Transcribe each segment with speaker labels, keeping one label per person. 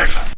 Speaker 1: 5.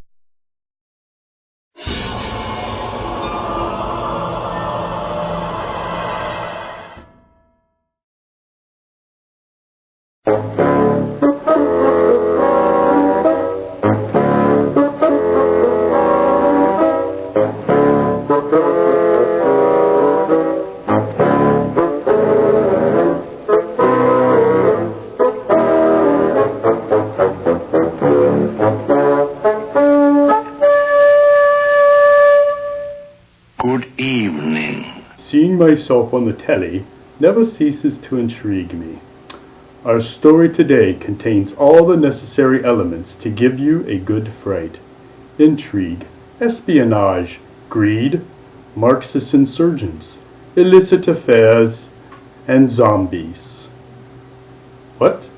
Speaker 2: Good evening.
Speaker 3: Seeing myself on the telly never ceases to intrigue me. Our story today contains all the necessary elements to give you a good fright. Intrigue, espionage, greed, Marxist insurgents, illicit affairs, and zombies. What?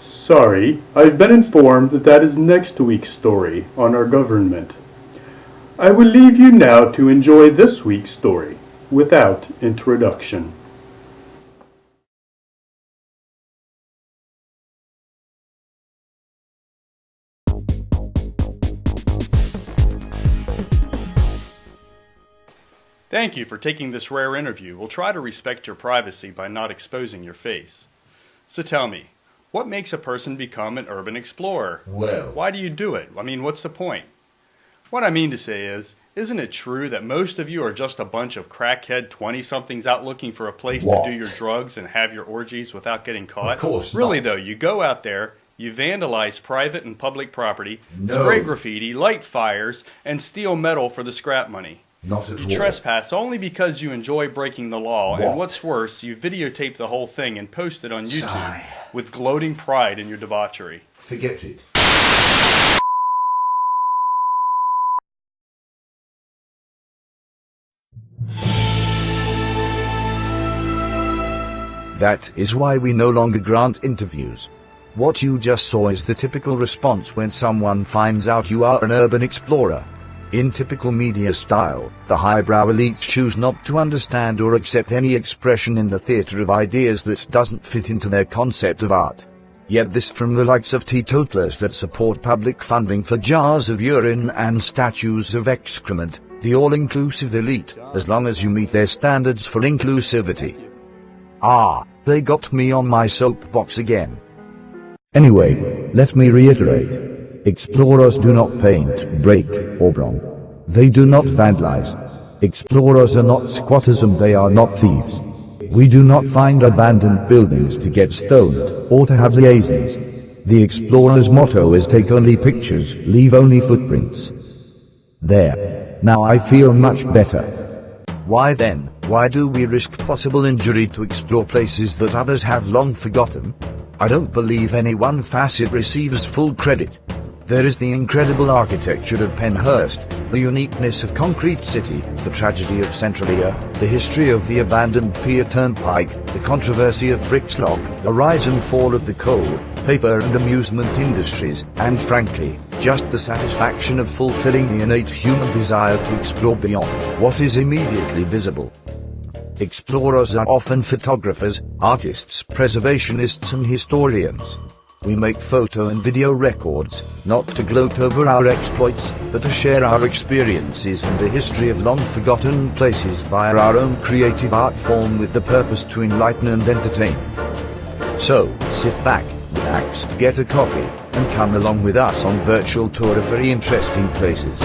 Speaker 3: Sorry, I've been informed that is next week's story on our government. I will leave you now to enjoy this week's story without introduction.
Speaker 4: Thank you for taking this rare interview. We'll try to respect your privacy by not exposing your face. So tell me, what makes a person become an urban explorer?
Speaker 5: Well,
Speaker 4: Why do you do it? I mean, what's the point? What I mean to say is, isn't it true that most of you are just a bunch of crackhead 20-somethings out looking for a place
Speaker 5: What?
Speaker 4: to do your drugs and have your orgies without getting caught?
Speaker 5: Of course
Speaker 4: Really
Speaker 5: not.
Speaker 4: though, you go out there, you vandalize private and public property,
Speaker 5: No.
Speaker 4: spray graffiti, light fires, and steal metal for the scrap money.
Speaker 5: not at
Speaker 4: You
Speaker 5: all.
Speaker 4: trespass only because you enjoy breaking the law,
Speaker 5: What?
Speaker 4: and what's worse, you videotape the whole thing and post it on YouTube
Speaker 5: Sigh.
Speaker 4: with gloating pride in your debauchery.
Speaker 5: Forget it.
Speaker 6: That is why we no longer grant interviews. What you just saw is the typical response when someone finds out you are an urban explorer. In typical media style, the highbrow elites choose not to understand or accept any expression in the theater of ideas that doesn't fit into their concept of art. Yet this from the likes of teetotalers that support public funding for jars of urine and statues of excrement, the all-inclusive elite, as long as you meet their standards for inclusivity. Ah, they got me on my soapbox again. Anyway, let me reiterate. Explorers do not paint, break, or burn. They do not vandalize. Explorers are not squatters and they are not thieves. We do not find abandoned buildings to get stoned, or to have liaisons. The explorer's motto is take only pictures, leave only footprints. There. Now I feel much better. Why then, why do we risk possible injury to explore places that others have long forgotten? I don't believe any one facet receives full credit. There is the incredible architecture of Penhurst, the uniqueness of Concrete City, the tragedy of Centralia, the history of the abandoned Pier Turnpike, the controversy of Frick's Lock, the rise and fall of the coal, paper and amusement industries, and frankly, just the satisfaction of fulfilling the innate human desire to explore beyond what is immediately visible. Explorers are often photographers, artists, preservationists and historians. We make photo and video records, not to gloat over our exploits, but to share our experiences and the history of long-forgotten places via our own creative art form with the purpose to enlighten and entertain. So, sit back, relax, get a coffee, and come along with us on virtual tour of very interesting places.